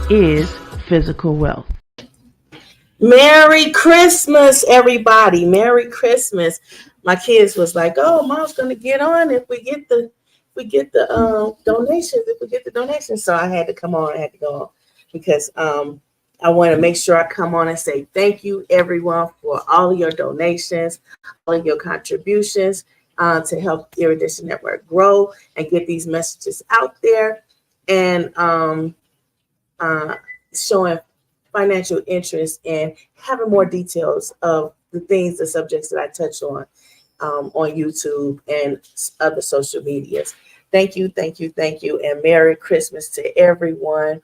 is physical wealth. Merry Christmas, everybody. Merry Christmas. My kids was like, oh, Mom's gonna get on if we get the donations, if we get the donations. So I had to come on, I had to go on because I want to make sure I come on and say thank you everyone for all of your donations, all of your contributions to help the Erudition Network grow and get these messages out there, and showing financial interest and having more details of the things, the subjects that I touch on YouTube and other social medias. Thank you, thank you, thank you, and Merry Christmas to everyone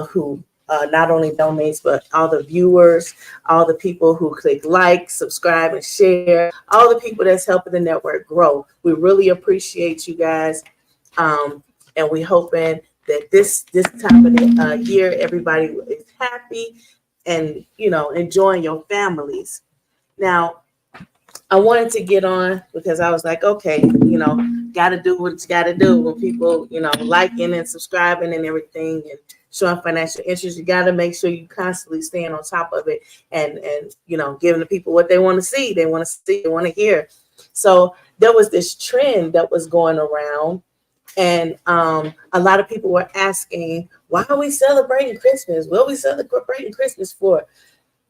who not only donates, but all the viewers, all the people who click like, subscribe, and share, all the people that's helping the network grow. We really appreciate you guys, and we hoping that this time of the year, everybody is happy and, enjoying your families. Now, I wanted to get on because I was like, okay, got to do what you got to do when people, liking and subscribing and everything and showing financial interest. You got to make sure you constantly staying on top of it and giving the people what they want to see. They want to see, they want to hear. So there was this trend that was going around. And a lot of people were asking, why are we celebrating Christmas? What are we celebrating Christmas for?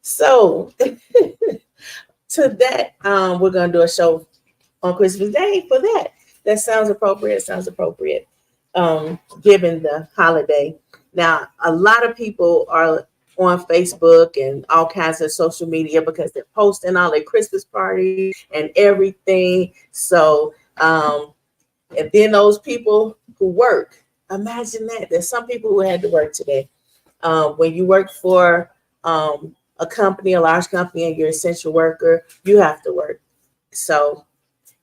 So to that, we're going to do a show on Christmas Day for that. That sounds appropriate. Given the holiday. Now, a lot of people are on Facebook and all kinds of social media because they're posting all their Christmas parties and everything. So, and then those people who work, imagine that. There's some people who had to work today. When you work for a company, a large company, and you're an essential worker, you have to work. So,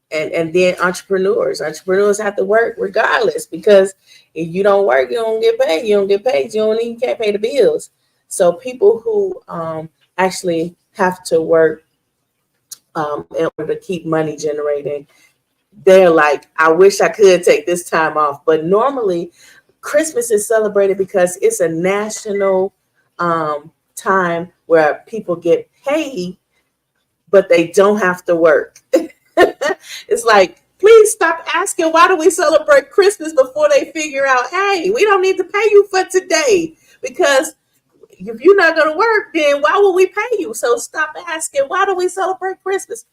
and then entrepreneurs have to work regardless, because if you don't work, you don't get paid. You can't pay the bills. So people who actually have to work in order to keep money generating, they're like, I wish I could take this time off. But normally Christmas is celebrated because it's a national time where people get paid, but they don't have to work. It's like, please stop asking, why do we celebrate Christmas before they figure out, hey, we don't need to pay you for today, because if you're not going to work, then why would we pay you? So stop asking, why do we celebrate Christmas?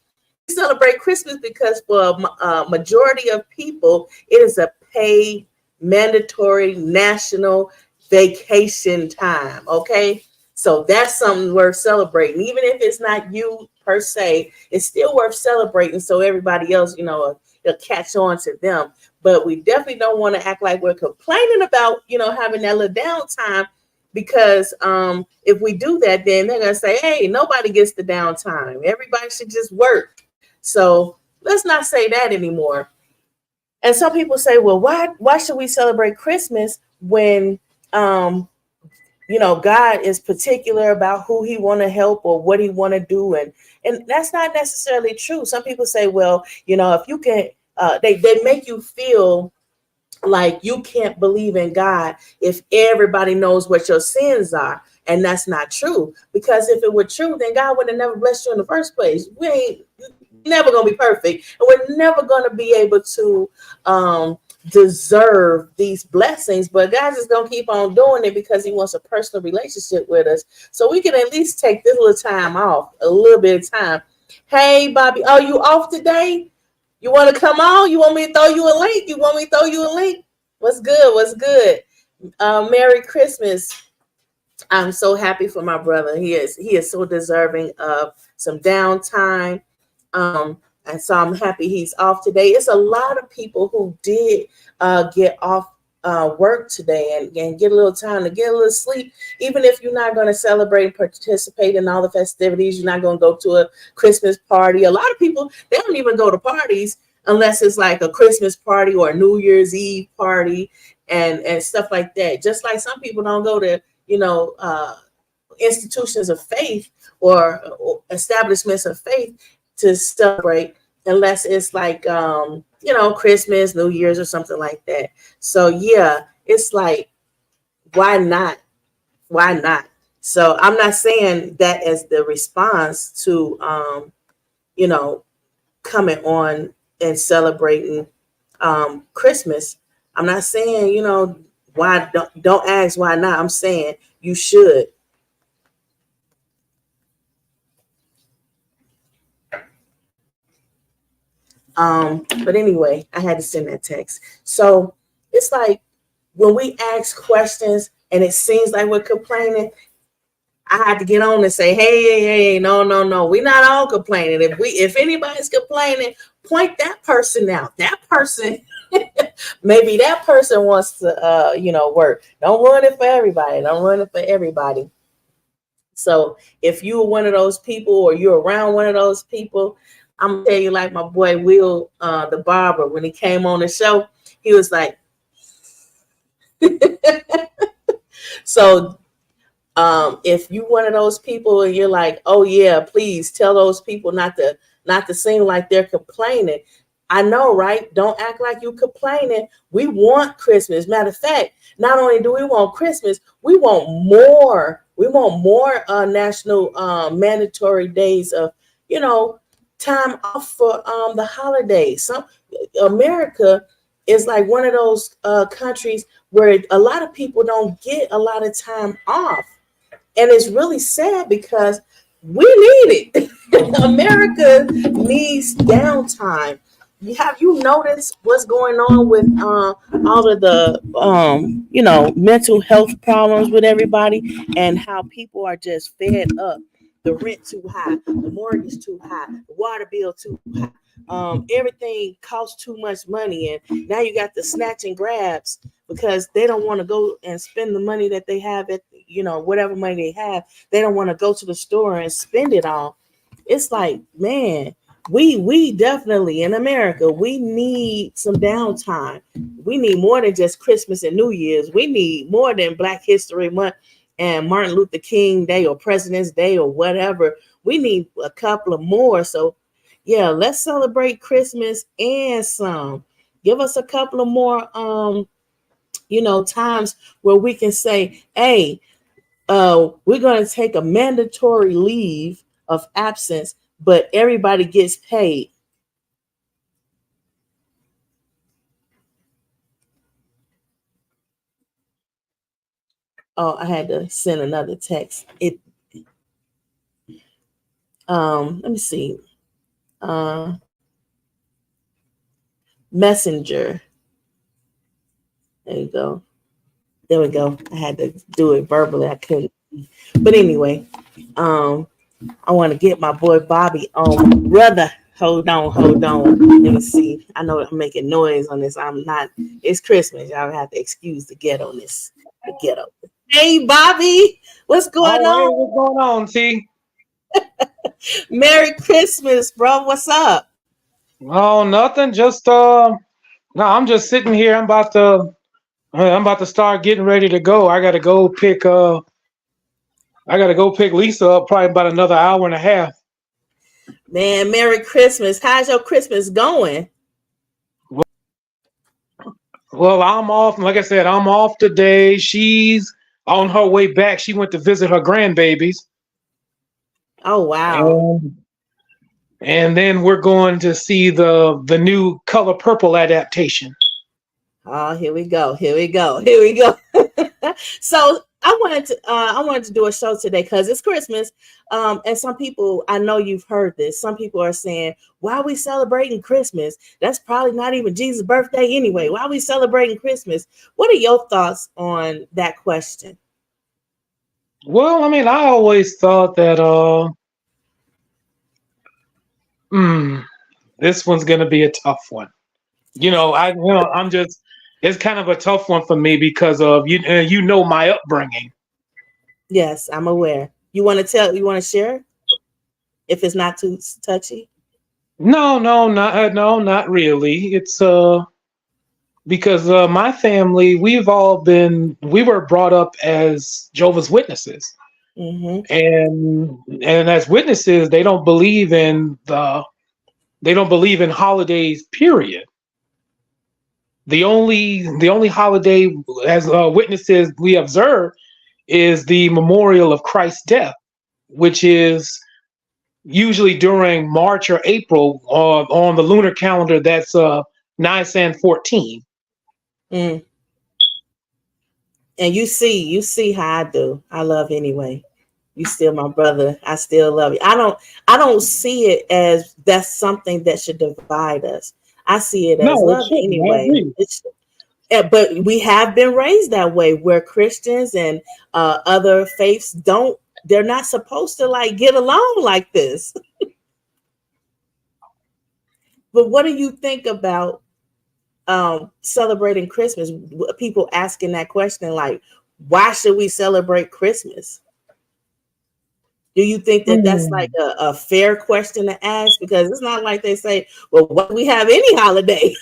We celebrate Christmas because for a majority of people, it is a paid, mandatory national vacation time, okay? So that's something worth celebrating. Even if it's not you per se, it's still worth celebrating so everybody else, it'll catch on to them. But we definitely don't want to act like we're complaining about, having that little downtime, because if we do that, then they're going to say, hey, nobody gets the downtime. Everybody should just work. So let's not say that anymore. And some people say, well, why should we celebrate Christmas when, God is particular about who he want to help or what he want to do. And that's not necessarily true. Some people say, well, if you can, they make you feel like you can't believe in God if everybody knows what your sins are. And that's not true, because if it were true, then God would have never blessed you in the first place. We ain't never going to be perfect, and we're never going to be able to deserve these blessings, but God's just going to keep on doing it because he wants a personal relationship with us. So we can at least take this little time off, a little bit of time. Hey, Bobby, are you off today? You want to come on? You want me to throw you a link? What's good? Merry Christmas. I'm so happy for my brother. He is so deserving of some downtime. And so I'm happy he's off today. It's a lot of people who did get off work today and get a little time to get a little sleep. Even if you're not going to celebrate and participate in all the festivities, you're not going to go to a Christmas party. A lot of people, they don't even go to parties unless it's like a Christmas party or a New Year's Eve party and stuff like that. Just like some people don't go to, institutions of faith or establishments of faith to celebrate unless it's like, Christmas, New Year's or something like that. So yeah, it's like, why not Why not? So I'm not saying that as the response to you know, coming on and celebrating Christmas. I'm not saying, you know, why don't ask why not. I'm saying you should. But anyway, I had to send that text. So it's like when we ask questions and it seems like we're complaining, I had to get on and say, hey, no, no, no. We're not all complaining. If anybody's complaining, point that person out. That person, maybe that person wants to work. Don't ruin it for everybody. Don't ruin it for everybody. So if you're one of those people or you're around one of those people, I'm gonna tell you, like my boy Will, the barber, when he came on the show, he was like, so if you one of those people and you're like, oh yeah, please tell those people not to seem like they're complaining. I know, right? Don't act like you complaining. We want Christmas. Matter of fact, not only do we want Christmas, we want more. We want more national mandatory days of, time off for the holidays. America is like one of those countries where a lot of people don't get a lot of time off. And it's really sad because we need it. America needs downtime. Have you noticed what's going on with all of the mental health problems with everybody, and how people are just fed up? The rent too high, the mortgage too high, the water bill too high. Everything costs too much money, and now you got the snatch and grabs because they don't want to go and spend the money that they have at whatever money they have. They don't want to go to the store and spend it all. It's like, man, we definitely in America, we need some downtime. We need more than just Christmas and New Year's. We need more than Black History Month and Martin Luther King Day or President's Day or whatever. We need a couple of more. So yeah, let's celebrate Christmas and some. Give us a couple of more times where we can say, hey, we're going to take a mandatory leave of absence, but everybody gets paid. Oh, I had to send another text. Let me see. Messenger. There you go. There we go. I had to do it verbally. I couldn't. But anyway, I want to get my boy Bobby on. Brother, hold on. Let me see. I know I'm making noise on this. I'm not. It's Christmas. Y'all have to excuse the ghetto ness. The ghetto. Hey, Bobby, what's going All right, on? what's going on, T? Merry Christmas, bro. What's up? Oh, nothing. Just no, I'm just sitting here. I'm about to start getting ready to go. I gotta go pick Lisa up probably about another hour and a half. Man, Merry Christmas. How's your Christmas going? Well, I'm off. Like I said, I'm off today. She's on her way back. She went to visit her grandbabies, Oh, wow. and and then we're going to see the new Color Purple adaptation. Oh, here we go. So I wanted to do a show today because it's Christmas. And some people, I know you've heard this. Some people are saying, why are we celebrating Christmas? That's probably not even Jesus' birthday anyway. Why are we celebrating Christmas? What are your thoughts on that question? Well, I mean, I always thought that this one's gonna be a tough one. I'm just, it's kind of a tough one for me because of my upbringing. Yes, I'm aware. You want to share if it's not too touchy? Not really. It's because my family, we were brought up as Jehovah's Witnesses, Mm-hmm. and as witnesses, they don't believe in holidays. Period. The only holiday as witnesses we observe is the memorial of Christ's death, which is usually during March or April on the lunar calendar. That's Nisan 14. Mm. And you see how I do. I love anyway. You still my brother. I still love you. I don't see it as that's something that should divide us. I see it as No, it love shouldn't. I anyway. agree. But we have been raised that way where Christians and other faiths they're not supposed to like get along like this. But what do you think about celebrating Christmas? People asking that question, like, why should we celebrate Christmas? Do you think that that's like a fair question to ask? Because it's not like they say, well, why do we have any holiday?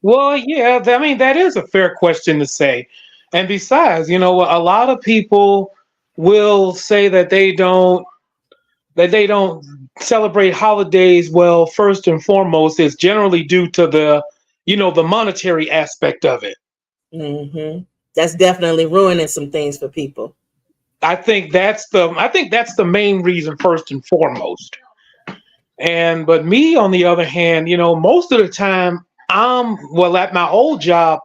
Well, yeah, I mean, that is a fair question to say. And besides, a lot of people will say that they don't celebrate holidays. Well, first and foremost, it's generally due to the monetary aspect of it. Mm-hmm. That's definitely ruining some things for people. I think that's the main reason first and foremost. But me, on the other hand, most of the time at my old job,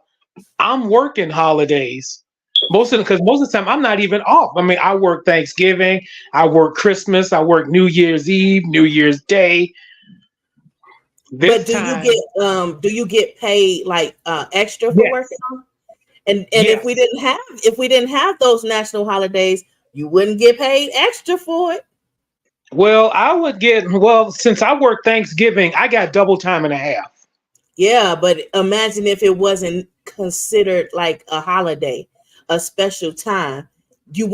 I'm working holidays. Because most of the time I'm not even off. I mean, I work Thanksgiving, I work Christmas, I work New Year's Eve, New Year's Day. This But time, do you get paid like extra for yes, working on? And if we yes. didn't have those national holidays, you wouldn't get paid extra for it. Well, since I work Thanksgiving, I got double time and a half. Yeah, but imagine if it wasn't considered like a holiday, a special time. You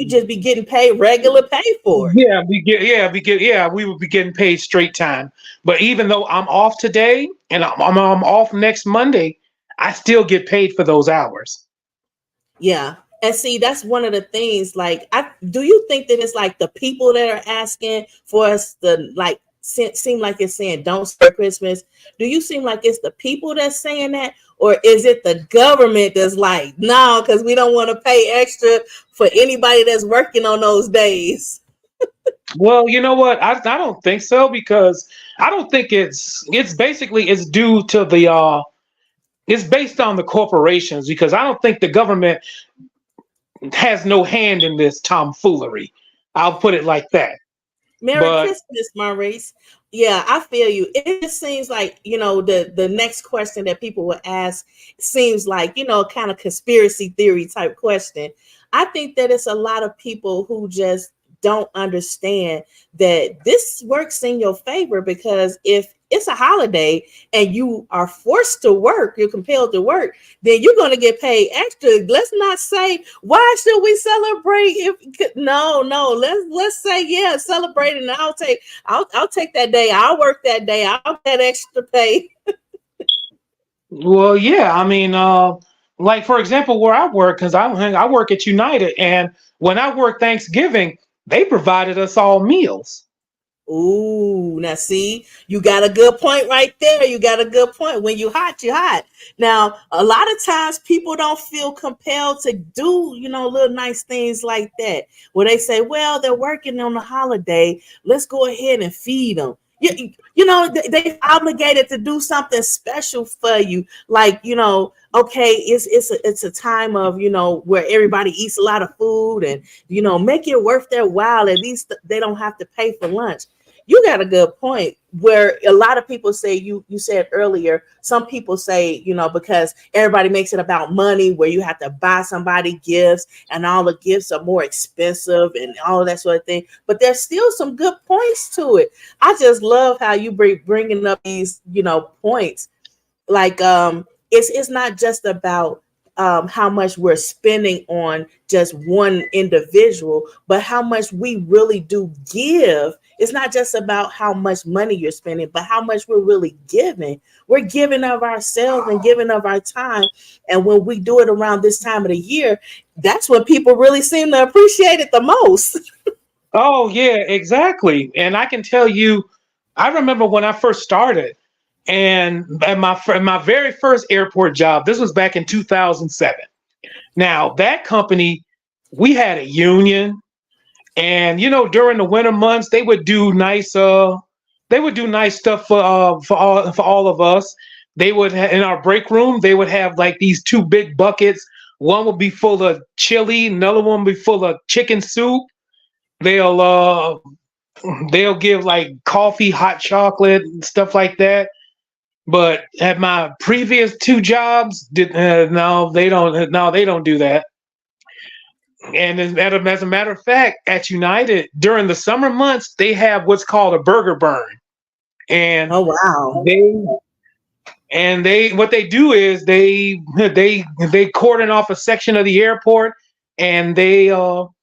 just be getting paid regular pay for it. We would be getting paid straight time. But even though I'm off today and I'm off next Monday, I still get paid for those hours. Yeah. And see, that's one of the things. Like, do you think that it's like the people that are asking for us to like seem like it's saying don't celebrate Christmas? Do you seem like it's the people that's saying that, or is it the government that's like, no, because we don't want to pay extra for anybody that's working on those days? Well, you know what? I don't think so, because I don't think it's due to it's based on the corporations, because I don't think the government has no hand in this tomfoolery. I'll put it like that. Merry But Christmas, Maurice. Yeah, I feel you. It just seems like, the next question that people would ask seems like, kind of conspiracy theory type question. I think that it's a lot of people who just don't understand that this works in your favor, because if it's a holiday and you are forced to work, you're compelled to work, then you're going to get paid extra. Let's not say, why should we celebrate? No, let's say, yeah, celebrate, and I'll take that day. I'll work that day. I'll get that extra pay. well, yeah, I mean, like for example, where I work, because I work at United, and when I work Thanksgiving, they provided us all meals. Ooh, now see, you got a good point right there. You got a good point. When you hot, you hot. Now, a lot of times people don't feel compelled to do, little nice things like that. Where they say, well, they're working on the holiday. Let's go ahead and feed them. They obligated to do something special for you. Like, okay, it's a time of, where everybody eats a lot of food, and, make it worth their while. At least they don't have to pay for lunch. You got a good point, where a lot of people say, you said earlier, some people say, because everybody makes it about money, where you have to buy somebody gifts and all the gifts are more expensive and all of that sort of thing. But there's still some good points to it. I just love how you bringing up these, points. Like, it's not just about how much we're spending on just one individual, but how much we really do give. It's not just about how much money you're spending, but how much we're really giving. We're giving of ourselves and giving of our time. And when we do it around this time of the year, that's when people really seem to appreciate it the most. Oh yeah, exactly. And I can tell you, I remember when I first started, and at my very first airport job. This was back in 2007. Now that company we had a union, and during the winter months they would do nice stuff for all of us. They would in our break room they would have like these two big buckets. One would be full of chili, another one would be full of chicken soup. They'll give like coffee, hot chocolate, and stuff like that. But at my previous two jobs, no, they don't. No, they don't do that. And as a matter of fact, at United during the summer months, they have what's called a burger burn, and Oh wow. they what they do is they cordon off a section of the airport, and they'll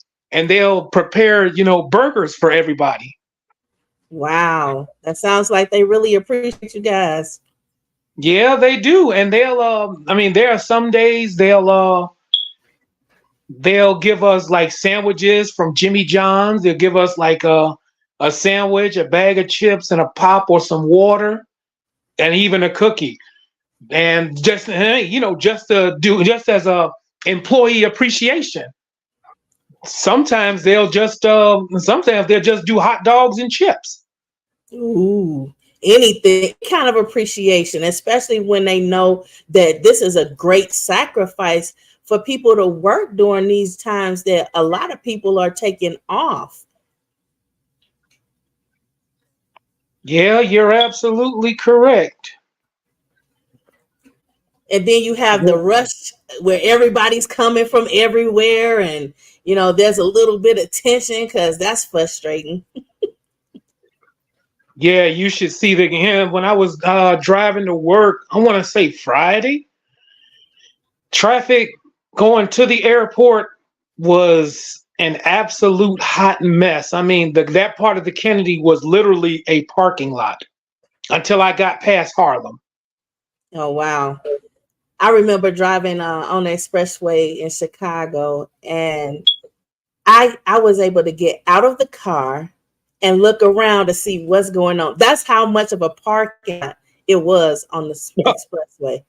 prepare burgers for everybody. Wow. That sounds like they really appreciate you guys. Yeah, they do, and there are some days they'll give us like sandwiches from Jimmy John's. They'll give us like a sandwich, a bag of chips, and a pop or some water, and even a cookie. And just just as a employee appreciation. Sometimes they'll just do hot dogs and chips. Ooh, anything kind of appreciation, especially when they know that this is a great sacrifice for people to work during these times that a lot of people are taking off. Yeah, you're absolutely correct. And then you have the rush where everybody's coming from everywhere, and there's a little bit of tension because that's frustrating. Yeah, you should see when I was driving to work, I want to say Friday, traffic going to the airport was an absolute hot mess. I mean, that part of the Kennedy was literally a parking lot until I got past Harlem. Oh, wow. I remember driving on the expressway in Chicago, and I was able to get out of the car and look around to see what's going on. That's how much of a parking lot it was on the expressway.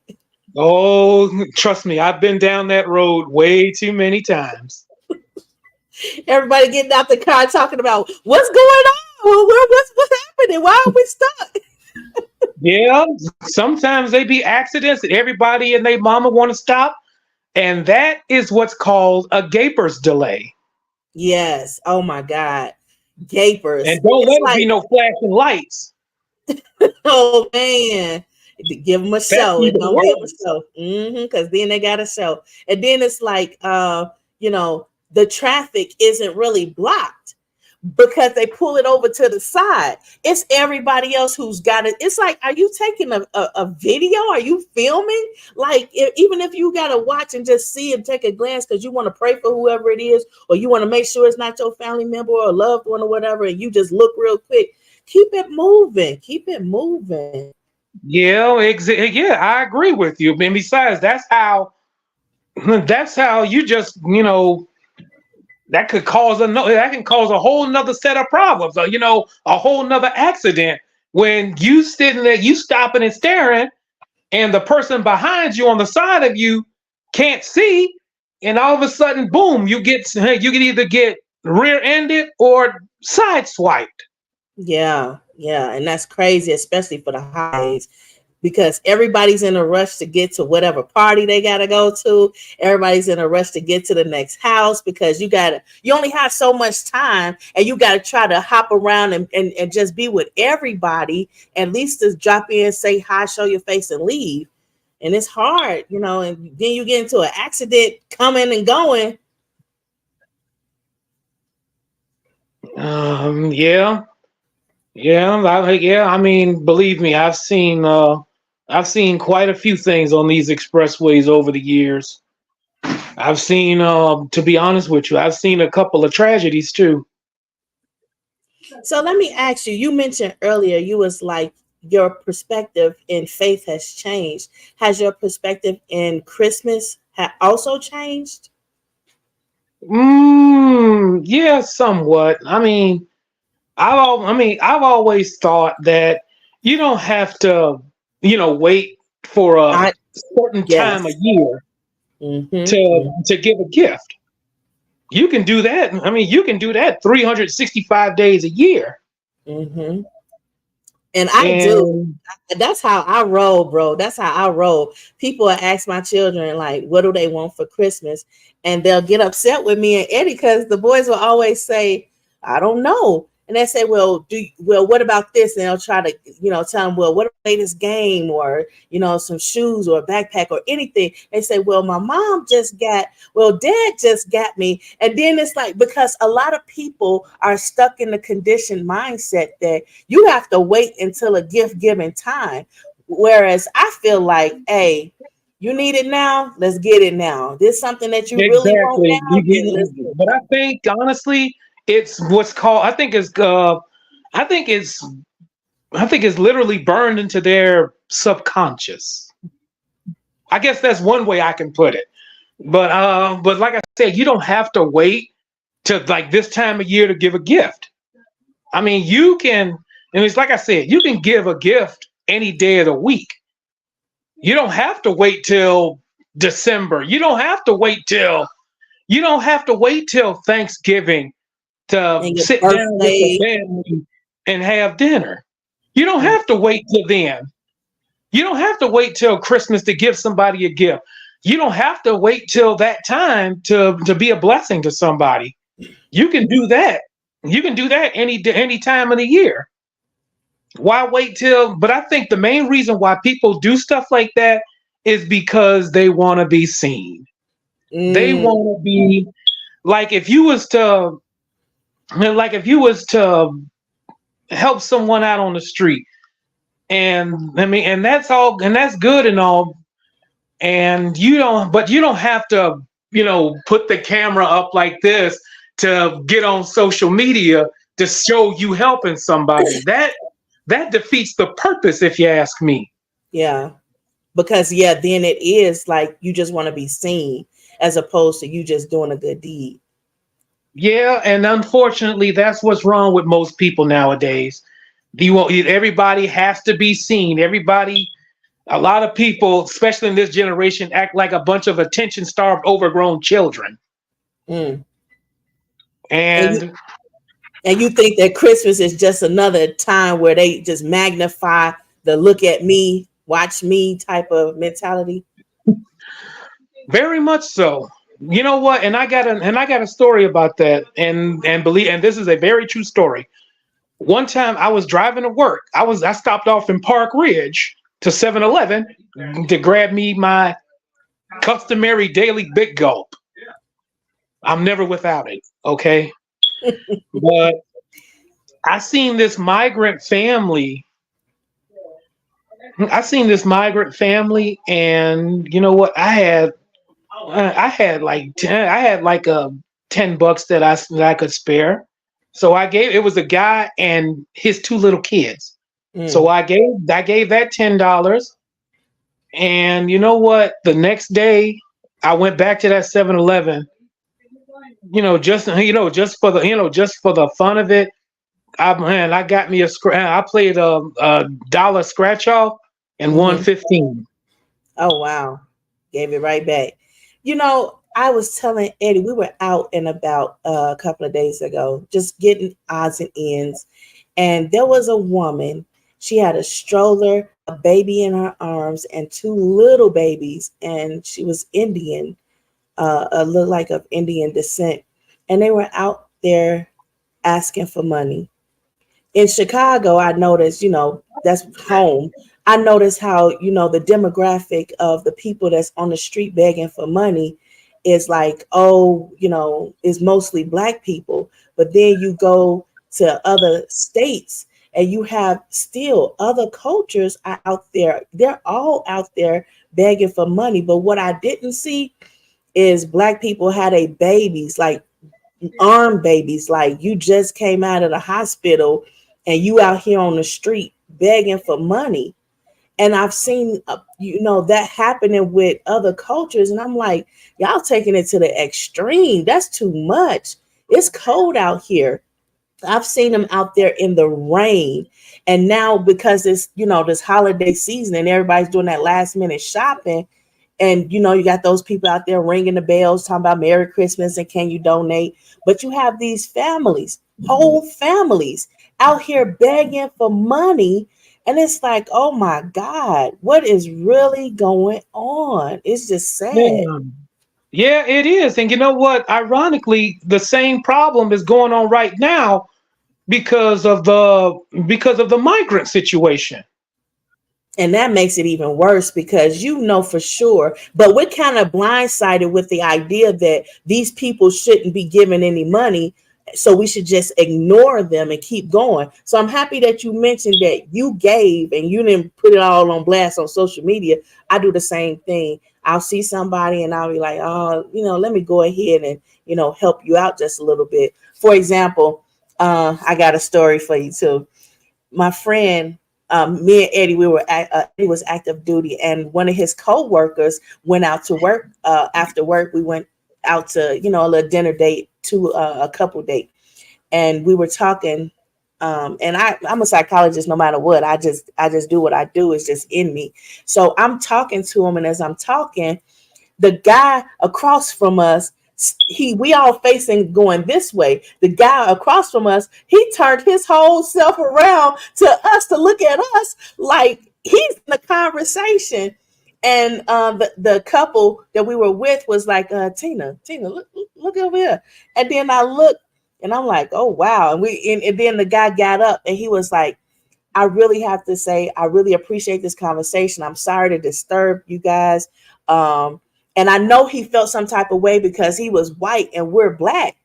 Oh, trust me, I've been down that road way too many times. Everybody getting out the car talking about what's going on. What's happening? Why are we stuck? Yeah, sometimes they be accidents that everybody and their mama want to stop, and that is what's called a gaper's delay. Yes. Oh my God. Gapers. And don't let it be no flashing lights. Oh man. Give them a show. Give them a show. Because then they got a show. And then it's like the traffic isn't really blocked because they pull it over to the side. It's everybody else who's got it. It's like, are you taking a video? Are you filming? Like, even if you got to watch and just see and take a glance because you want to pray for whoever it is, or you want to make sure it's not your family member or a loved one or whatever, and you just look real quick, keep it moving. Keep it moving. Yeah, yeah, I agree with you. And besides, that's how you just, that can cause a whole nother set of problems, or, a whole nother accident when you sitting there, you stopping and staring, and the person behind you on the side of you can't see, and all of a sudden, boom, you can either get rear-ended or sideswiped. Yeah, and that's crazy, especially for the highs, because everybody's in a rush to get to whatever party they got to go to. Everybody's in a rush to get to the next house because you only have so much time, and you got to try to hop around and just be with everybody, at least to drop in, say hi, show your face, and leave. And it's hard, and then you get into an accident coming and going. Yeah. I mean, believe me, I've seen quite a few things on these expressways over the years. I've seen, to be honest with you, I've seen a couple of tragedies too. So let me ask you, you mentioned earlier, you was like, your perspective in faith has changed. Has your perspective in Christmas also changed? Yeah, somewhat. I've always thought that you don't have to, wait for a certain time a year to give a gift. You can do that. I mean, you can do that 365 days a year. Mm-hmm. And I do. And That's how I roll, bro. That's how I roll. People ask my children, like, what do they want for Christmas? And they'll get upset with me and Eddie because the boys will always say, I don't know. And they say, well, what about this? And they'll try to, tell them, well, what about the latest game, or, some shoes or a backpack or anything. They say, well, my mom dad just got me. And then it's like, because a lot of people are stuck in the conditioned mindset that you have to wait until a gift giving time. Whereas I feel like, hey, you need it now, let's get it now. This is something that you really want exactly, now, then let's get but I think honestly, it's what's called. I think it's I think it's literally burned into their subconscious. I guess that's one way I can put it. But like I said, you don't have to wait to like this time of year to give a gift. I mean, you can, and it's like I said, you can give a gift any day of the week. You don't have to wait till December. You don't have to wait till Thanksgiving to and your sit down with the birthday. family and have dinner. You don't Mm. have to wait till then. You don't have to wait till Christmas to give somebody a gift. You don't have to wait till that time to be a blessing to somebody. You can do that. You can do that any time of the year. Why wait till? But I think the main reason why people do stuff like that is because they want to be seen. They Mm. want to be like if you was to help someone out on the street, and I mean, and that's all, and that's good and all, and you don't have to, put the camera up like this to get on social media to show you helping somebody. That defeats the purpose, if you ask me. Yeah. Because then it is like you just want to be seen as opposed to you just doing a good deed. Yeah, and unfortunately, that's what's wrong with most people nowadays. Everybody has to be seen. A lot of people, especially in this generation, act like a bunch of attention-starved, overgrown children. Mm. And you And and you think that Christmas is just another time where they just magnify the look at me, watch me type of mentality. very much so. You know what? And I got a story about that. And this is a very true story. One time I was driving to work. I stopped off in Park Ridge to 7-Eleven to grab me my customary daily big gulp. I'm never without it, okay? But I seen this migrant family. And you know what? I had like $10 that I could spare. So it was a guy and his two little kids. So Mm. I gave that $10. And you know what? The next day I went back to that 7-Eleven. Just for the fun of it. I got me I played a dollar scratch off and won Hmm. 15. Oh wow. Gave it right back. I was telling Eddie, we were out and about a couple of days ago, just getting odds and ends. And there was a woman. She had a stroller, a baby in her arms, and two little babies. And she was Indian, looked like of Indian descent. And they were out there asking for money. In Chicago, I noticed, that's home. I noticed how, the demographic of the people that's on the street begging for money is like, oh, is mostly Black people. But then you go to other states and you have still other cultures are out there. They're all out there begging for money. But what I didn't see is Black people had a babies, like arm babies, like you just came out of the hospital and you out here on the street begging for money. And I've seen that happening with other cultures, and I'm like, y'all taking it to the extreme. That's too much. It's cold out here. I've seen them out there in the rain. And now because it's this holiday season and everybody's doing that last minute shopping, And you got those people out there ringing the bells talking about Merry Christmas and can you donate? But you have these families, whole families out here begging for money. And it's like, oh my God, what is really going on? It's just sad. Yeah. Yeah, it is. And you know what? Ironically, the same problem is going on right now because of the migrant situation. And that makes it even worse because for sure, but we're kind of blindsided with the idea that these people shouldn't be given any money. So we should just ignore them and keep going. So I'm happy that you mentioned that you gave and you didn't put it all on blast on social media. I do the same thing. I'll see somebody and I'll be like, oh, let me go ahead and, help you out just a little bit. For example, I got a story for you too. My friend, me and Eddie, Eddie was active duty, and one of his co-workers went out to work. After work, we went out to, a little dinner date, to a couple date, and we were talking. And I'm a psychologist no matter what. I just do what I do. It's just in me. So I'm talking to him, and as I'm talking, the guy across from us, we all facing going this way. The guy across from us, he turned his whole self around to us to look at us like he's in the conversation. And the couple that we were with was like, Tina, look over here. And then I looked and I'm like, oh wow. And then the guy got up and he was like, I really have to say, I really appreciate this conversation. I'm sorry to disturb you guys. And I know he felt some type of way because he was white and we're black.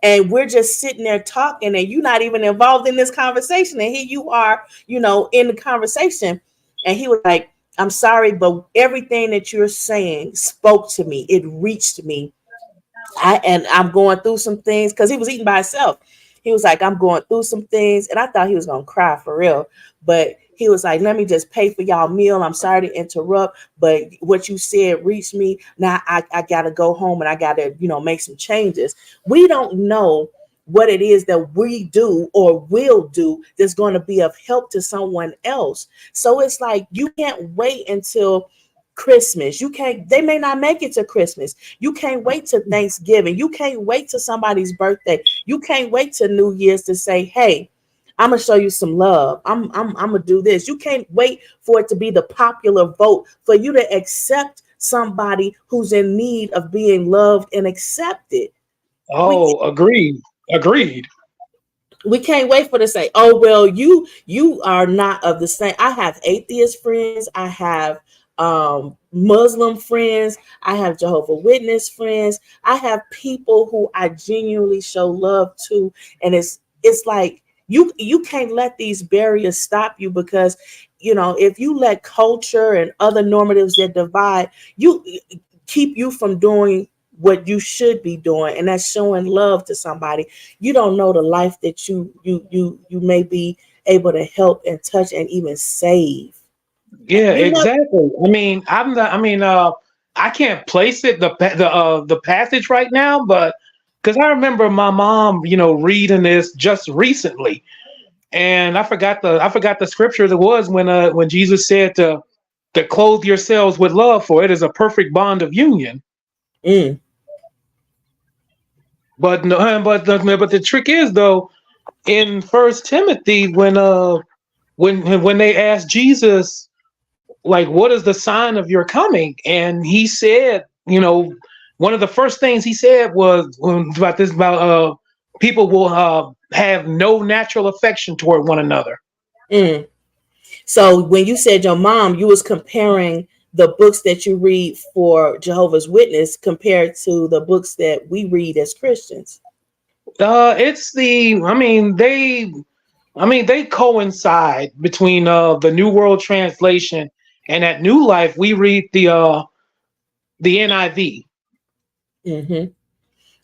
And we're just sitting there talking and you're not even involved in this conversation. And here you are, in the conversation. And he was like, I'm sorry, but everything that you're saying spoke to me. It reached me. And I'm going through some things because he was eating by himself. He was like, I'm going through some things. And I thought he was going to cry for real. But he was like, let me just pay for y'all meal. I'm sorry to interrupt, but what you said reached me. Now I got to go home and I got to, make some changes. We don't know what it is that we do or will do that's going to be of help to someone else. So it's like, you can't wait until Christmas. They may not make it to Christmas. You can't wait to Thanksgiving. You can't wait to somebody's birthday. You can't wait to New Year's to say, hey, I'm going to show you some love. I'm going to do this. You can't wait for it to be the popular vote for you to accept somebody who's in need of being loved and accepted. Oh, agreed. We can't wait for to say, oh, well, you are not of the same. I have atheist friends. I have Muslim friends. I have Jehovah Witness friends. I have people who I genuinely show love to. And it's like, you can't let these barriers stop you because, if you let culture and other normatives that divide, you keep you from doing what you should be doing, and that's showing love to somebody. You don't know the life that you may be able to help and touch and even save. Yeah, You know, exactly. I mean, I'm not. I mean, I can't place it the passage right now, but because I remember my mom, reading this just recently, and I forgot the scripture that was when Jesus said to clothe yourselves with love, for it is a perfect bond of union. mm, But no, but the trick is though, in First Timothy, when they asked Jesus, like, what is the sign of your coming, and he said, one of the first things he said was about people will have no natural affection toward one another. mm. So when you said your mom, you was comparing the books that you read for Jehovah's Witness compared to the books that we read as Christians. It's the I mean they coincide between the New World Translation and at New Life we read the NIV. Mm-hmm.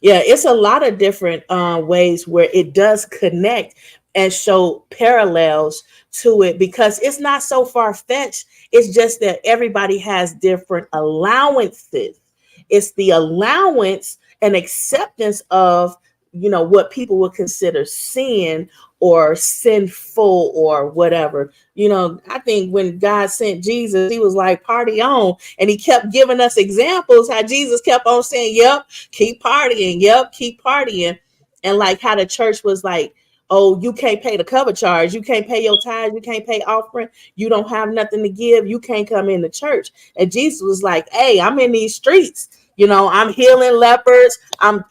Yeah, it's a lot of different ways where it does connect and show parallels to it because it's not so far fetched. It's just that everybody has different allowances. It's the allowance and acceptance of what people would consider sin or sinful or whatever. I think when God sent Jesus, he was like, party on. And he kept giving us examples how Jesus kept on saying, yep, keep partying. Yep, keep partying. And like how the church was like, oh, you can't pay the cover charge. You can't pay your tithes. You can't pay offering. You don't have nothing to give. You can't come in the church. And Jesus was like, hey, I'm in these streets. I'm healing lepers. I'm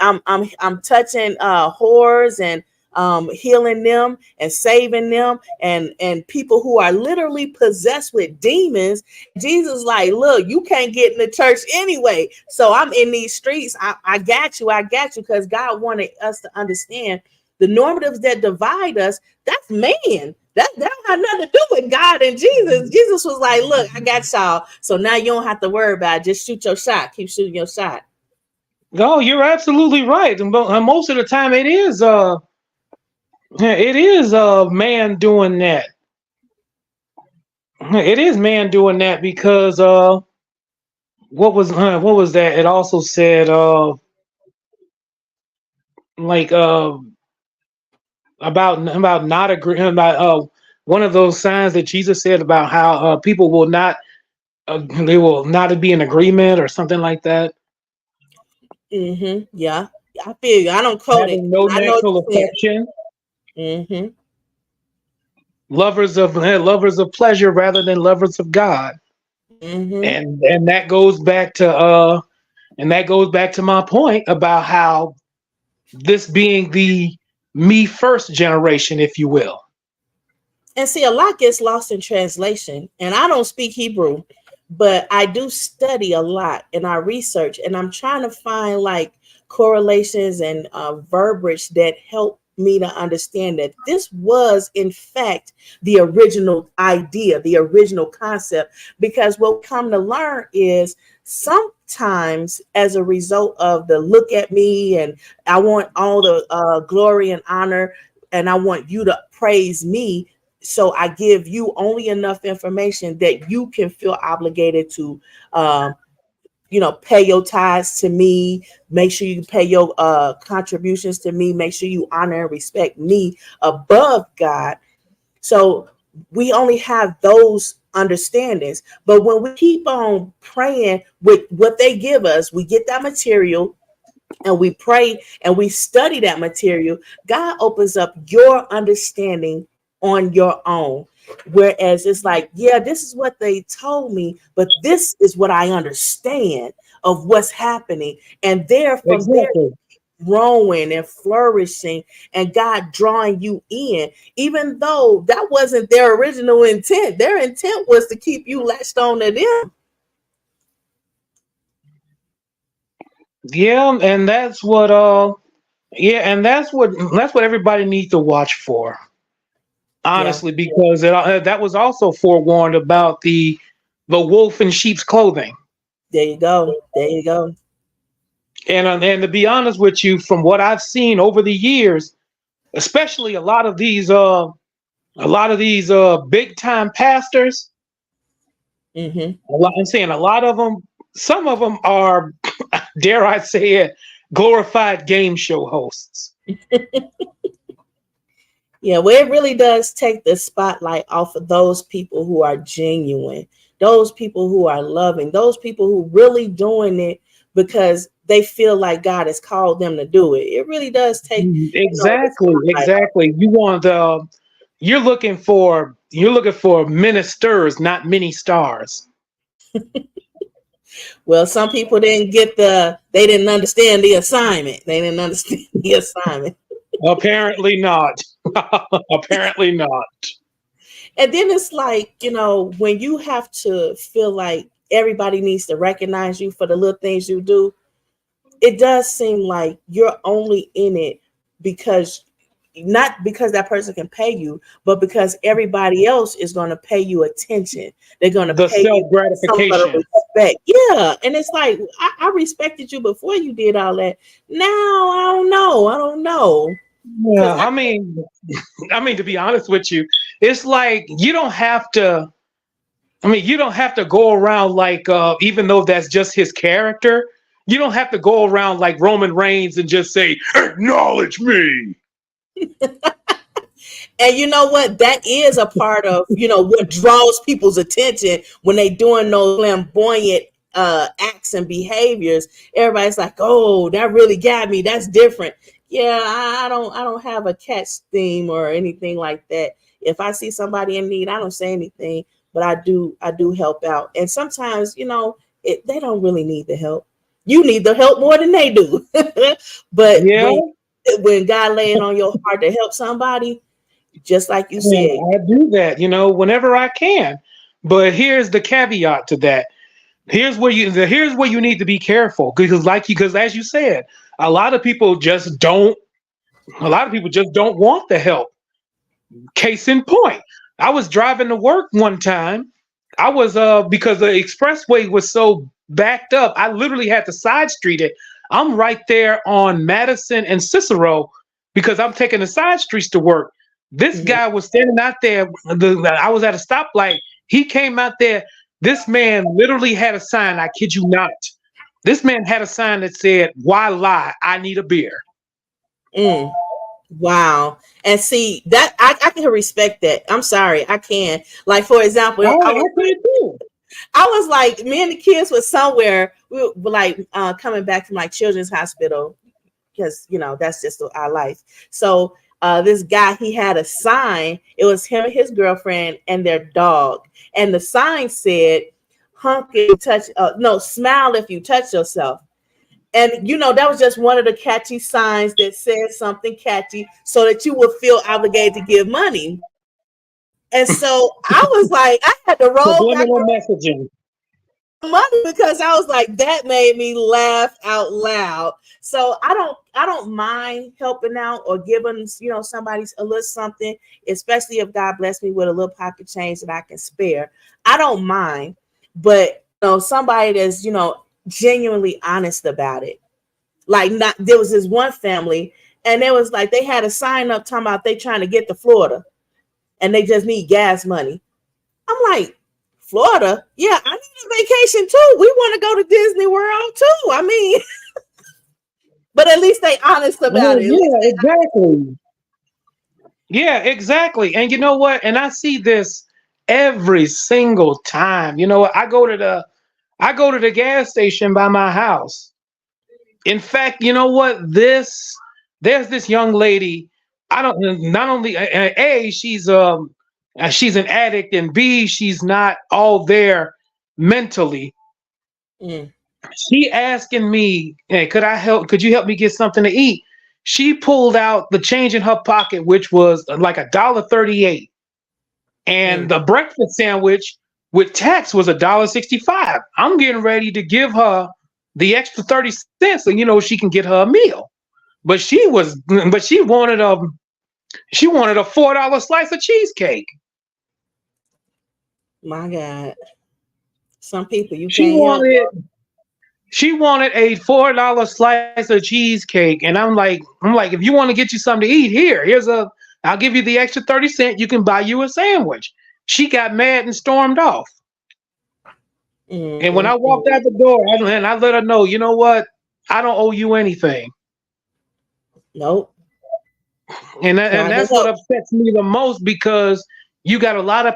touching whores and healing them and saving them and people who are literally possessed with demons. Jesus like, look, you can't get in the church anyway. So I'm in these streets. I got you. Because God wanted us to understand the normatives that divide us. That's man. That don't have nothing to do with God and Jesus. Jesus was like, look, I got y'all. So now you don't have to worry about it. Just shoot your shot. Keep shooting your shot. No, you're absolutely right. And most of the time it is man doing that. It is man doing that because what was that? It also said like about not agreeing about one of those signs that Jesus said about how people will not they will not be in agreement or something like that. Yeah, I feel you. I don't quote it. Having no I know natural what you affection, said. lovers of pleasure rather than lovers of God. And that goes back to my point about how this being the me first generation, if you will. And see, a lot gets lost in translation. And I don't speak Hebrew, but I do study a lot in our research. And I'm trying to find like correlations and verbiage that help me to understand that this was, in fact, the original idea, the original concept. Because what we come to learn is sometimes as a result of the look at me and I want all the glory and honor and I want you to praise me. So I give you only enough information that you can feel obligated to, pay your tithes to me. Make sure you pay your contributions to me. Make sure you honor and respect me above God. So we only have those understandings. But when we keep on praying with what they give us, we get that material and we pray and we study that material. God opens up your understanding on your own. Whereas it's like, yeah, this is what they told me, but this is what I understand of what's happening. And there from there, growing and flourishing and God drawing you in, even though that wasn't their original intent. Their intent was to keep you latched on to them. Yeah, and that's what that's what everybody needs to watch for. Honestly, because that was also forewarned about the wolf in sheep's clothing. There you go. And to be honest with you, from what I've seen over the years, especially a lot of these big time pastors, I'm saying a lot of them, some of them are, dare I say it, glorified game show hosts. Yeah, well, it really does take the spotlight off of those people who are genuine, those people who are loving, those people who really doing it because they feel like God has called them to do it. It really does take exactly. You want you're looking for ministers, not mini stars. Well, some people didn't they didn't understand the assignment. They didn't understand the assignment. Apparently not. Apparently not. And then it's like, when you have to feel like everybody needs to recognize you for the little things you do, it does seem like you're only in it not because that person can pay you, but because everybody else is going to pay you attention. They're going to pay you gratification. Respect. Yeah. And it's like, I respected you before you did all that. Now, I don't know. Yeah, I mean, to be honest with you, it's like you don't have to go around like, even though that's just his character, You don't have to go around like Roman Reigns and just say, acknowledge me. And you know what? That is a part of, what draws people's attention when they doing those flamboyant acts and behaviors. Everybody's like, oh, that really got me. That's different. Yeah, I don't have a catch theme or anything like that. If I see somebody in need, I don't say anything, but I do help out. And sometimes, they don't really need the help. You need the help more than they do. But Yeah. when God lay it on your heart to help somebody, just like you said, I do that, whenever I can. But here's the caveat to that. Here's where you need to be careful, because as you said, a lot of people just don't want the help. Case in point, I was driving to work one time. I was because the expressway was so backed up, I literally had to side street it. I'm right there on Madison and Cicero because I'm taking the side streets to work. This guy was standing out there. I was at a stoplight. He came out there. This man literally had a sign. I kid you not. This man had a sign that said, "Why lie? I need a beer." Wow. And see that I can respect that. I'm sorry, I can. Like, for example, I was like, me and the kids were somewhere. We were like coming back from like children's hospital because that's just our life. So this guy, he had a sign. It was him and his girlfriend and their dog, and the sign said, "Hunk if you touch, no, smile if you touch yourself." And that was just one of the catchy signs that said something catchy, so that you would feel obligated to give money. And so I was like, I had to roll back messaging money because I was like, that made me laugh out loud. So I don't mind helping out or giving somebody a little something, especially if God bless me with a little pocket change that I can spare. I don't mind, but somebody that's genuinely honest about it. Like, there was this one family, and it was like they had a sign up talking about they trying to get to Florida and they just need gas money. I'm like, Florida? Yeah, I need a vacation too. We want to go to Disney World too. I mean, but at least they honest about it. Yeah, exactly. Yeah, exactly. And you know what? And I see this every single time. I go to the gas station by my house. In fact, you know what? There's this young lady. I don't. Not only A, she's an addict, and B, she's not all there mentally. She asking me, "Hey, could you help me get something to eat?" She pulled out the change in her pocket, which was like $1.38, and the breakfast sandwich with tax was $1.65. I'm getting ready to give her the extra 30 cents, so she can get her a meal. But she wanted a $4 slice of cheesecake. My God. Some people you can't help. She wanted a $4 slice of cheesecake, and I'm like, if you want to get you something to eat, I'll give you the extra 30 cents. You can buy you a sandwich. She got mad and stormed off. And when I walked out the door, I let her know, you know what? I don't owe you anything. Nope. And that's what upsets me the most, because you got a lot of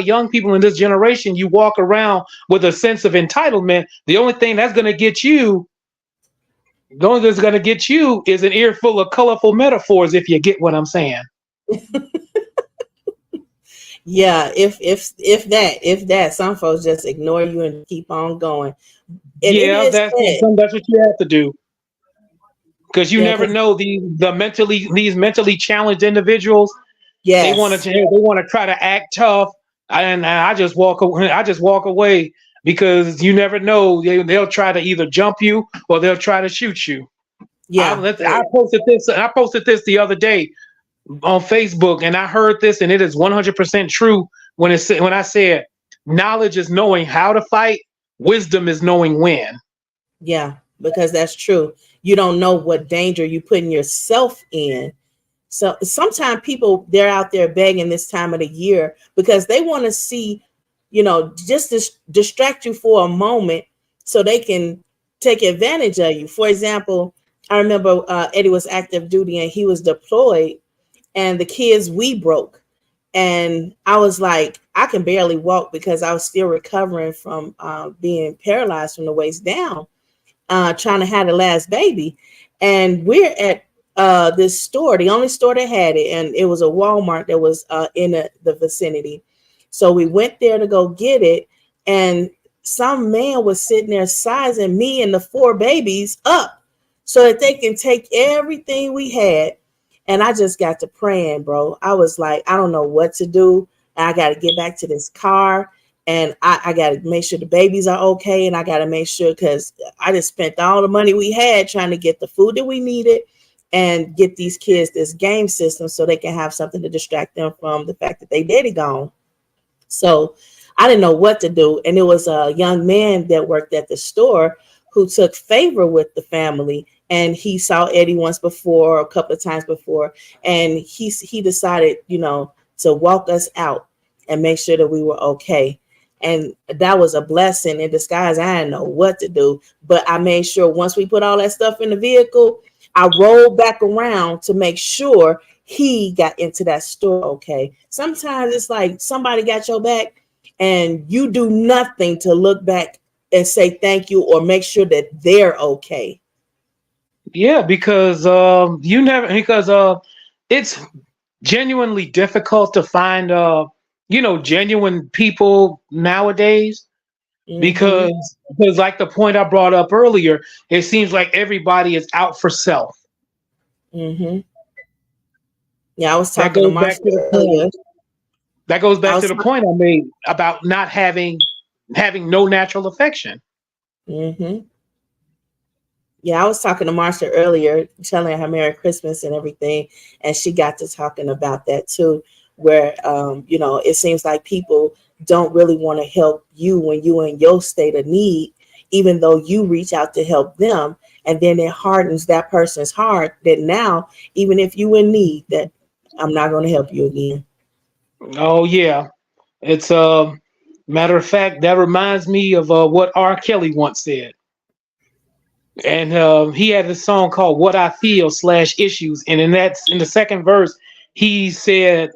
young people in this generation. You walk around with a sense of entitlement. The only thing that's going to get you is an earful of colorful metaphors, if you get what I'm saying. Yeah, if that, some folks just ignore you and keep on going. And that's what you have to do, because you never know these mentally challenged individuals. Yes. They want to try to act tough, and I just walk away because you never know, they'll try to either jump you or they'll try to shoot you. Yeah, I posted this the other day on Facebook, and I heard this, and it is 100% true when I said, knowledge is knowing how to fight, wisdom is knowing when. Yeah, because that's true. You don't know what danger you're putting yourself in. So sometimes people, they're out there begging this time of the year because they want to see, just to distract you for a moment so they can take advantage of you. For example, I remember Eddie was active duty and he was deployed, and the kids we broke. And I was like, I can barely walk because I was still recovering from being paralyzed from the waist down, trying to have the last baby. And we're at this store, the only store that had it, and it was a Walmart that was in the vicinity. So we went there to go get it, and some man was sitting there sizing me and the 4 babies up so that they can take everything we had. And I just got to praying, bro. I was like, I don't know what to do. I got to get back to this car, and I got to make sure the babies are okay. And I got to make sure, because I just spent all the money we had trying to get the food that we needed and get these kids this game system so they can have something to distract them from the fact that they daddy gone. So I didn't know what to do. And it was a young man that worked at the store who took favor with the family. And he saw Eddie once before, a couple of times before. And he decided, to walk us out and make sure that we were okay. And that was a blessing in disguise. I didn't know what to do. But I made sure once we put all that stuff in the vehicle, I rolled back around to make sure he got into that store okay. Sometimes it's like somebody got your back and you do nothing to look back and say thank you or make sure that they're okay. Yeah, because it's genuinely difficult to find genuine people nowadays. Because like the point I brought up earlier, it seems like everybody is out for self. Yeah, I was talking to Marcia earlier. That goes back to the point I made about not having no natural affection. Yeah, I was talking to Marcia earlier, telling her Merry Christmas and everything, and she got to talking about that too, where it seems like people don't really want to help you when you're in your state of need, even though you reach out to help them, and then it hardens that person's heart that now, even if you in need, that I'm not going to help you again. Oh yeah, it's matter of fact, that reminds me of what R. Kelly once said. And he had a song called "What I Feel" /issues, and in the second verse, he said,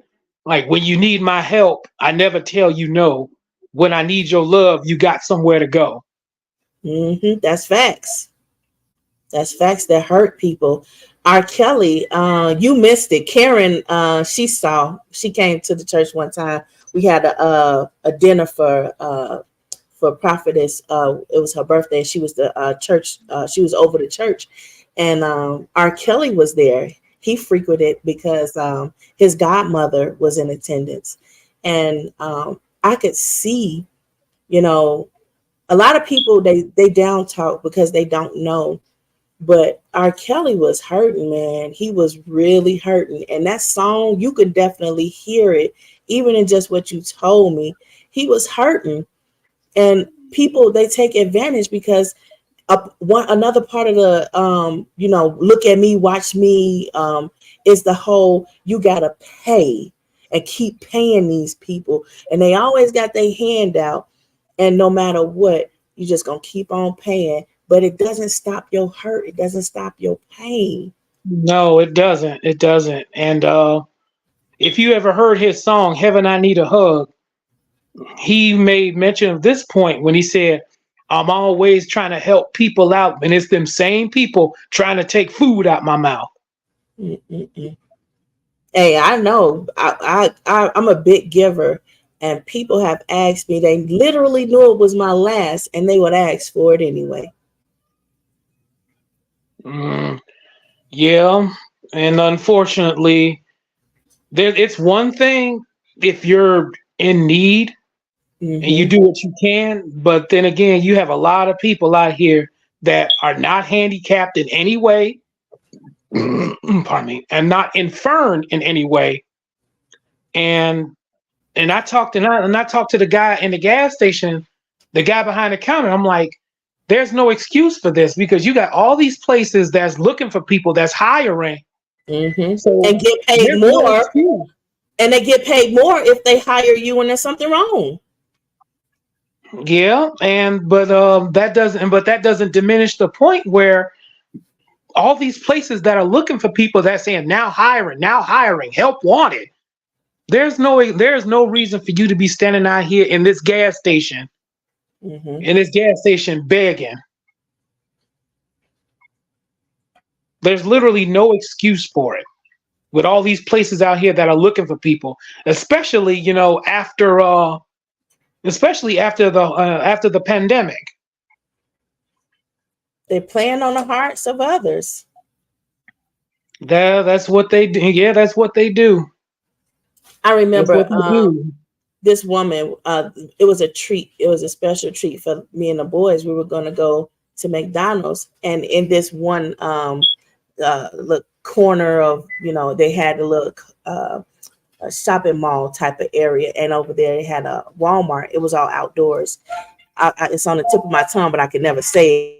like, when you need my help, I never tell you no. When I need your love, you got somewhere to go. That's facts. That's facts that hurt people. R. Kelly, you missed it. Karen, she came to the church one time. We had a dinner for prophetess. It was her birthday. She was the church. She was over the church, and R. Kelly was there. He frequented because his godmother was in attendance, and I could see, a lot of people they down talk because they don't know. But R. Kelly was hurting, man. He was really hurting. And that song, you could definitely hear it, even in just what you told me. He was hurting. And people, they take advantage because another part of the, look at me, watch me, is the whole, you got to pay and keep paying these people. And they always got their hand out. And no matter what, you just going to keep on paying. But it doesn't stop your hurt. It doesn't stop your pain. No, it doesn't. It doesn't. And if you ever heard his song, Heaven, I Need a Hug, he made mention of this point when he said, I'm always trying to help people out, and it's them same people trying to take food out my mouth. Hey, I know. I'm a big giver, and people have asked me. They literally knew it was my last, and they would ask for it anyway. Yeah, and unfortunately, it's one thing if you're in need and you do what you can, but then again, you have a lot of people out here that are not handicapped in any way, pardon me, and not infirmed in any way. And I talked to the guy in the gas station, the guy behind the counter. I'm like, there's no excuse for this because you got all these places that's looking for people that's hiring. So and get paid more. And they get paid more if they hire you when there's something wrong. Yeah, and that doesn't diminish the point where all these places that are looking for people that saying now hiring, help wanted. There's no reason for you to be standing out here Hmm. in this gas station begging. There's literally no excuse for it with all these places out here that are looking for people, especially after the pandemic. They're playing on the hearts of others. That's what they do. Yeah, that's what they do. I That's what remember they do. this woman, it was a treat. It was a special treat for me and the boys. We were going to go to McDonald's, and in this one little corner of, they had a little a shopping mall type of area, and over there they had a Walmart. It was all outdoors. It's on the tip of my tongue, but I could never say it.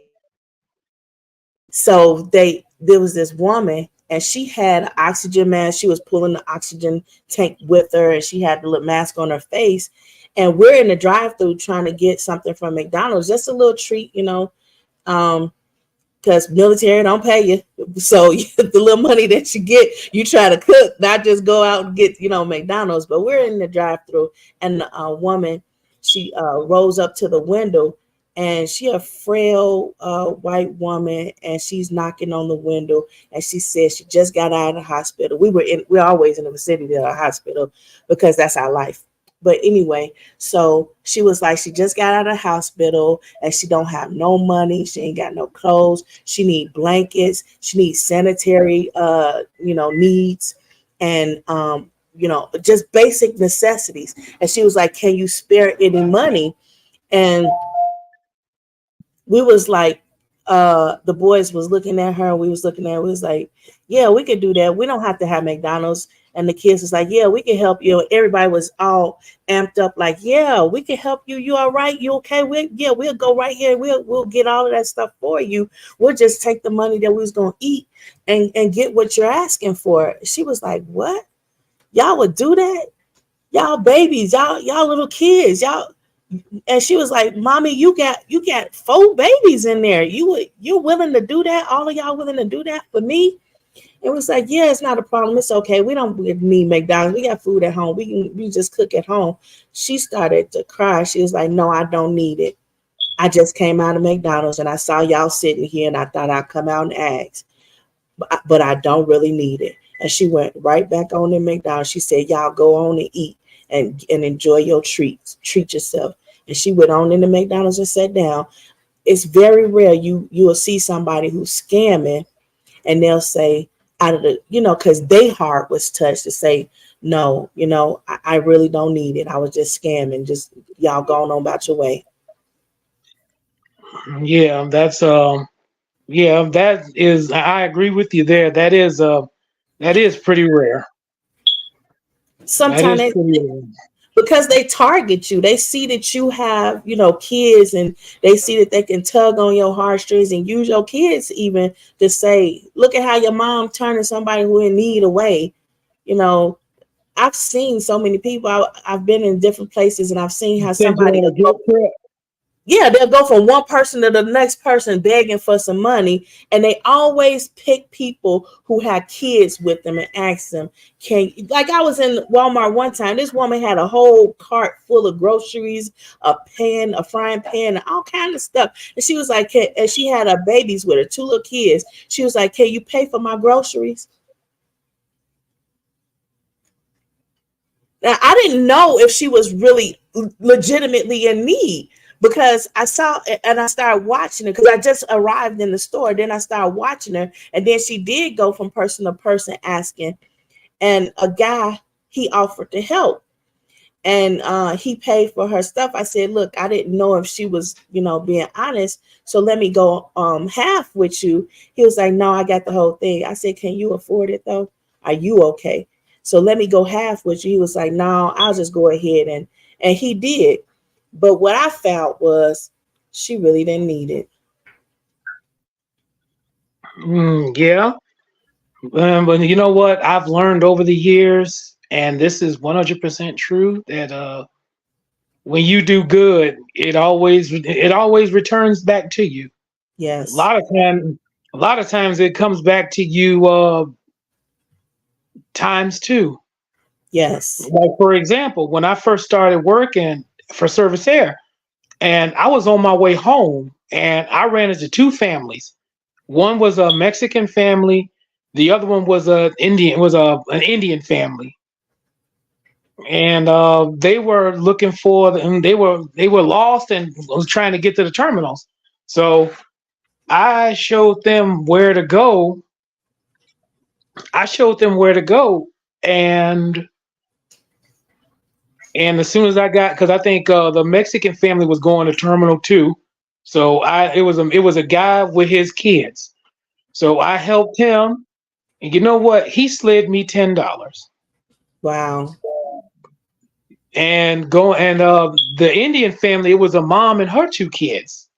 So there was this woman, and she had an oxygen mask. She was pulling the oxygen tank with her, and she had the little mask on her face. And we're in the drive-through trying to get something from McDonald's, just a little treat, um, because military don't pay you. So the little money that you get, you try to cook, not just go out and get, McDonald's. But we're in the drive-through, and a woman, she rolls up to the window, and she a frail white woman, and she's knocking on the window, and she says she just got out of the hospital. We're always in the vicinity of a hospital because that's our life. But anyway, so she was like, she just got out of the hospital and she don't have no money. She ain't got no clothes. She need blankets. She needs sanitary, needs, and, just basic necessities. And she was like, can you spare any money? And we was like, the boys was looking at her, and we was looking at her. We was like, yeah, we could do that. We don't have to have McDonald's. And the kids was like, yeah, we can help you. Everybody was all amped up, like, yeah, we can help you. You all right? You okay? We'll go right here. We'll get all of that stuff for you. We'll just take the money that we was gonna eat and get what you're asking for. She was like, what? Y'all would do that? Y'all babies, y'all little kids, y'all. And she was like, mommy, you got 4 babies in there. You're willing to do that? All of y'all willing to do that for me? It was like, yeah, it's not a problem. It's okay. We don't need McDonald's. We got food at home. We just cook at home. She started to cry. She was like, no, I don't need it. I just came out of McDonald's and I saw y'all sitting here and I thought I'd come out and ask, but I don't really need it. And she went right back on to McDonald's. She said, y'all go on and eat and enjoy your treats. Treat yourself. And she went on into McDonald's and sat down. It's very rare you will see somebody who's scamming and they'll say, out of the, because their heart was touched, to say, no, I really don't need it. I was just scamming. Just y'all going on about your way. Yeah, that is. I agree with you there. That is pretty rare. That Sometimes is pretty rare. because they target you, they see that you have, kids, and they see that they can tug on your heartstrings and use your kids even to say, look at how your mom turning somebody who in need away. you know I've seen so many people. I've been in different places, and I've seen how Send you somebody on a will guilt go, trip. yeah, they'll go from one person to the next person begging for some money, and they always pick people who had kids with them and ask them, can, like, I was in Walmart one time. This woman had a whole cart full of groceries, a frying pan, and all kind of stuff, and she was like, and she had her babies with her, 2 little kids. She was like, can you pay for my groceries? Now, I didn't know if she was really legitimately in need, because I saw and I started watching her, because I just arrived in the store. Then I started watching her, and then she did go from person to person asking, and a guy, he offered to help, and he paid for her stuff. I said, look, I didn't know if she was, being honest, so let me go half with you. He was like, no, I got the whole thing. I said, can you afford it though? Are you okay? So let me go half with you. He was like, no, I'll just go ahead, and he did. But what I found was she really didn't need it. Yeah, but you know what? I've learned over the years, and this is 100% true, that when you do good, it always returns back to you. A Yes. lot of time, a lot of times it comes back to you times two. Yes. Like for example, when I first started working for Service Air, and I was on my way home, and I ran into two families. One was a Mexican family, the other one was an Indian family, and they were looking for and they were lost and was trying to get to the terminals. So I showed them where to go. I showed them where to go, and as soon as I got, because I think the Mexican family was going to Terminal Two, so it was a guy with his kids. So I helped him, and you know what? He slid me $10. Wow. And the Indian family, it was a mom and her two kids.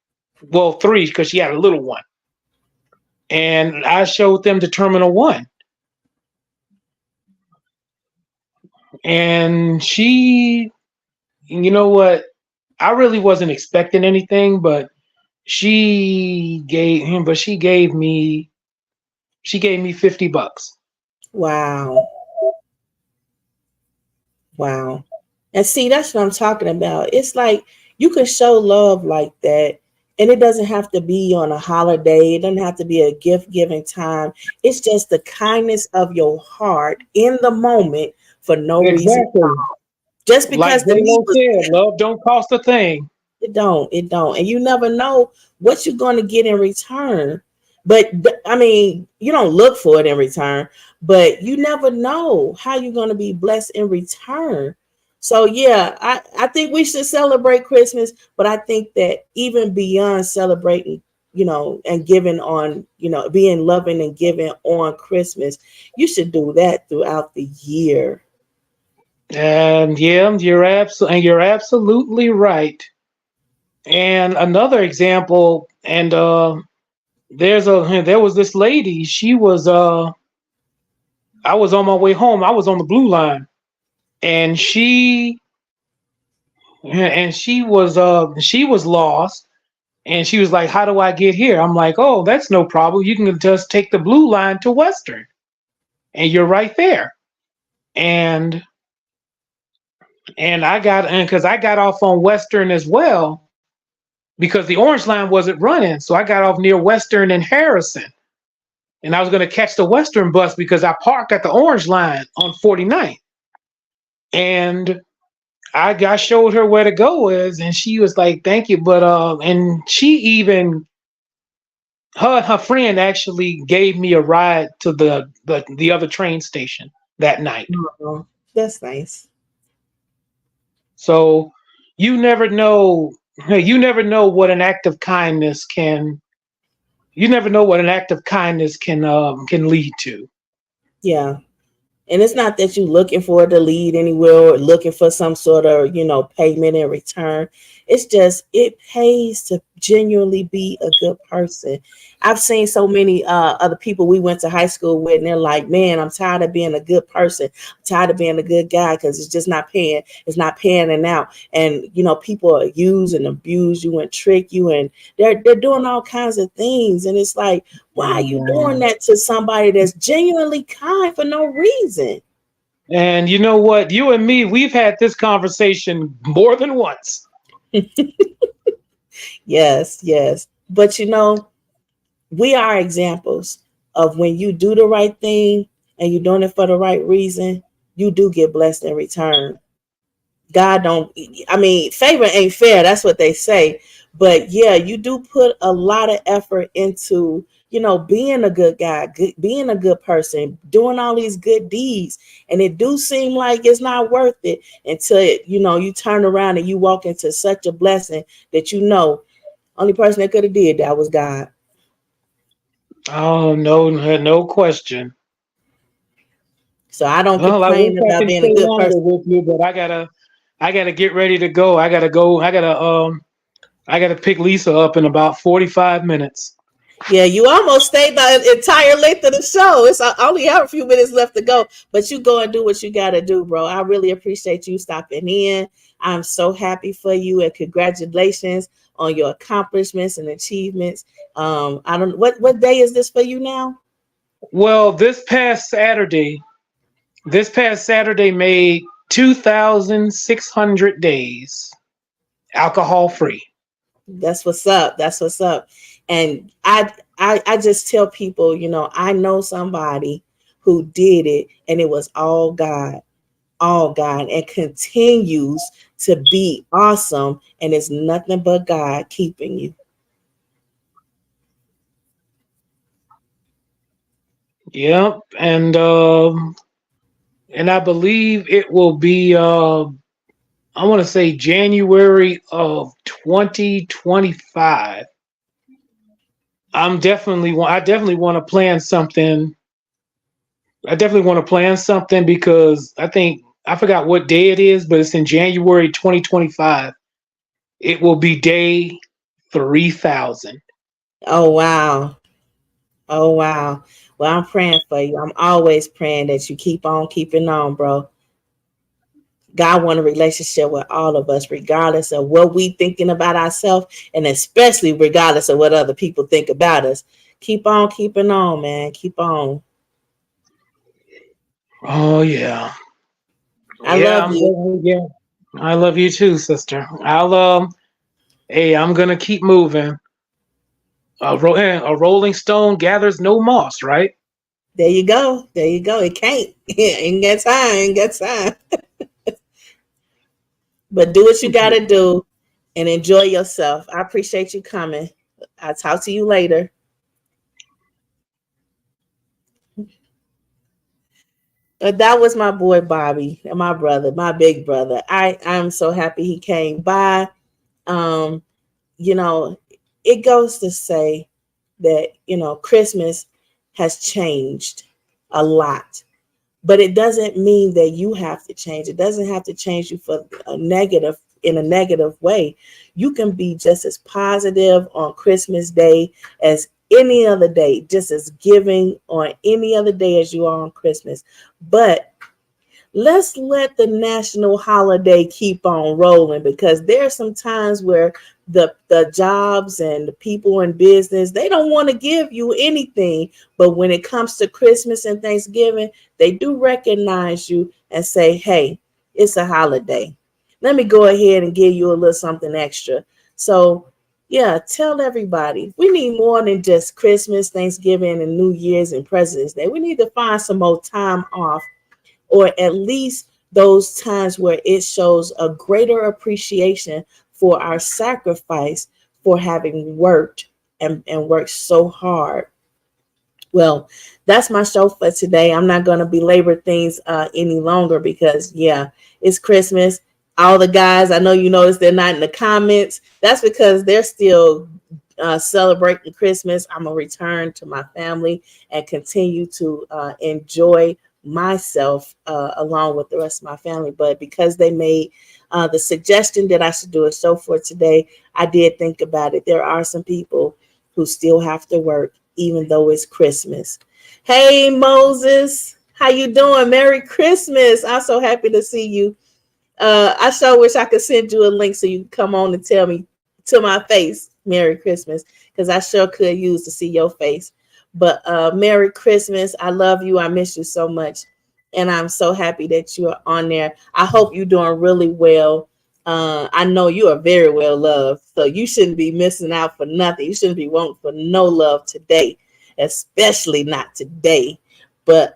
Well, three, because she had a little one. And I showed them to Terminal One. And you know what? I really wasn't expecting anything, but she gave me $50. Wow. Wow. And see, that's what I'm talking about. It's like you can show love like that, and it doesn't have to be on a holiday. It doesn't have to be a gift giving time. It's just the kindness of your heart in the moment for no reason. Exactly. Just Like because the need J-Lo was said, love don't cost a thing. it don't. And you never know what you're going to get in return. But I mean, you don't look for it in return, but you never know how you're going to be blessed in return. So yeah, I think we should celebrate Christmas, but I think that even beyond celebrating, and giving on, being loving and giving on Christmas, you should do that throughout the year. And yeah, you're absolutely right. And another example, and there was this lady. She was I was on my way home. I was on the blue line, and she was lost, and she was like, "How do I get here?" I'm like, "Oh, that's no problem. You can just take the blue line to Western, and you're right there." And because I got off on Western as well, because the orange line wasn't running, so I got off near Western and Harrison, and I was going to catch the Western bus because I parked at the orange line on 49th. And I showed her where to go is, and she was like, "Thank you," but and she even her friend actually gave me a ride to the other train station that night. Oh, that's nice. So you never know. You never know what an act of kindness can. You never know what an act of kindness can lead to. Yeah. And it's not that you're looking for it to lead anywhere or looking for some sort of, payment in return. It's just, it pays to genuinely be a good person. I've seen so many other people we went to high school with, and they're like, man, I'm tired of being a good person. I'm tired of being a good guy because it's just not paying. It's not panning out. And, people use and abuse you and trick you, and they're doing all kinds of things. And it's like, why are you doing that to somebody that's genuinely kind for no reason? And you know what? You and me, we've had this conversation more than once. Yes, yes. But we are examples of when you do the right thing and you're doing it for the right reason, you do get blessed in return. God don't, I mean, favor ain't fair. That's what they say. But yeah, you do put a lot of effort into, being a good guy, being a good person, doing all these good deeds. And it do seem like it's not worth it until, you turn around and you walk into such a blessing that only person that could have did that was God. Oh no, no question. So I don't Well, I wish complain I about can being a stay good longer person. with you, but I gotta get ready to go. I gotta go. I gotta pick Lisa up in about 45 minutes. Yeah, you almost stayed the entire length of the show. I only have a few minutes left to go, but you go and do what you got to do, bro. I really appreciate you stopping in. I'm so happy for you, and congratulations on your accomplishments and achievements. I don't what day is this for you now? Well, this past Saturday made 2,600 days alcohol free. That's what's up. That's what's up. And I just tell people, I know somebody who did it, and it was all God, and continues to be awesome. And it's nothing but God keeping you. Yep, and I believe it will be I want to say January of 2025. I definitely want to plan something. I definitely want to plan something because I forgot what day it is, but it's in January 2025. It will be day 3,000. Oh, wow. Oh, wow. Well, I'm praying for you. I'm always praying that you keep on keeping on, bro. God want a relationship with all of us, regardless of what we thinking about ourselves, and especially regardless of what other people think about us. Keep on keeping on, man. Keep on. Oh yeah. I Yeah, love you. yeah. I love you too, sister. Hey, I'm gonna keep moving. A rolling stone gathers no moss, right? There you go. There you go. It can't. Ain't got time. Ain't got time. But do what you got to do and enjoy yourself. I appreciate you coming. I'll talk to you later. But that was my boy Bobby, and my brother, my big brother. I'm so happy he came by. Um, you know, it goes to say that, Christmas has changed a lot, but it doesn't mean that you have to change. It doesn't have to change you for in a negative way. You can be just as positive on Christmas Day as any other day, just as giving on any other day as you are on Christmas. But let's let the national holiday keep on rolling, because there are some times where the jobs and the people in business, they don't want to give you anything. But when it comes to Christmas and Thanksgiving, they do recognize you and say, hey, it's a holiday. Let me go ahead and give you a little something extra. So yeah, tell everybody we need more than just Christmas, Thanksgiving, and New Year's and President's Day. We need to find some more time off, or at least those times where it shows a greater appreciation for our sacrifice for having worked and worked so hard. Well, that's my show for today. I'm not going to belabor things any longer because, yeah, it's Christmas. All the guys, I know you notice they're not in the comments. That's because they're still celebrating Christmas. I'm going to return to my family and continue to enjoy myself along with the rest of my family. But because they made the suggestion that I should do a show for today, I did think about it. There are some people who still have to work even though it's Christmas. Hey Moses, how you doing? Merry Christmas. I'm so happy to see you. I sure wish I could send you a link so you can come on and tell me to my face Merry Christmas, because I sure could use to see your face. But Merry Christmas. I love you. I miss you so much. And I'm so happy that you are on there. I hope you're doing really well. I know you are very well loved, so you shouldn't be missing out for nothing. You shouldn't be wanting for no love today, especially not today. But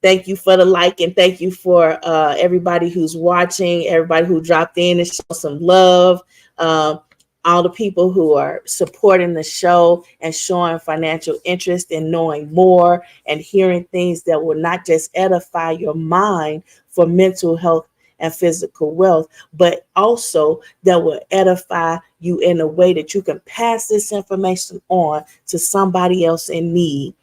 thank you for the like, and thank you for everybody who's watching, everybody who dropped in and showed some love. All the people who are supporting the show and showing financial interest in knowing more and hearing things that will not just edify your mind for mental health and physical wealth, but also that will edify you in a way that you can pass this information on to somebody else in need.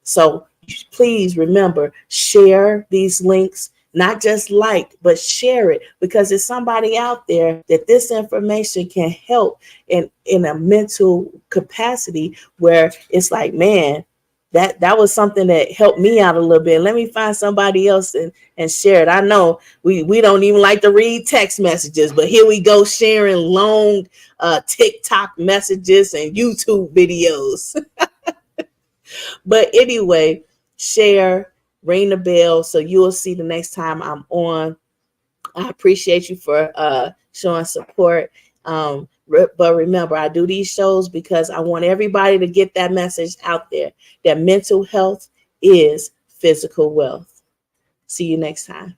So please remember, share these links. Not just like, but share it, because there's somebody out there that this information can help in a mental capacity where it's like, man, that was something that helped me out a little bit. Let me find somebody else and share it. I know we don't even like to read text messages, but here we go sharing long TikTok messages and YouTube videos. But anyway, share, ring the bell so you'll see the next time I'm on. I appreciate you for showing support. But remember, I do these shows because I want everybody to get that message out there that mental health is physical wealth. See you next time.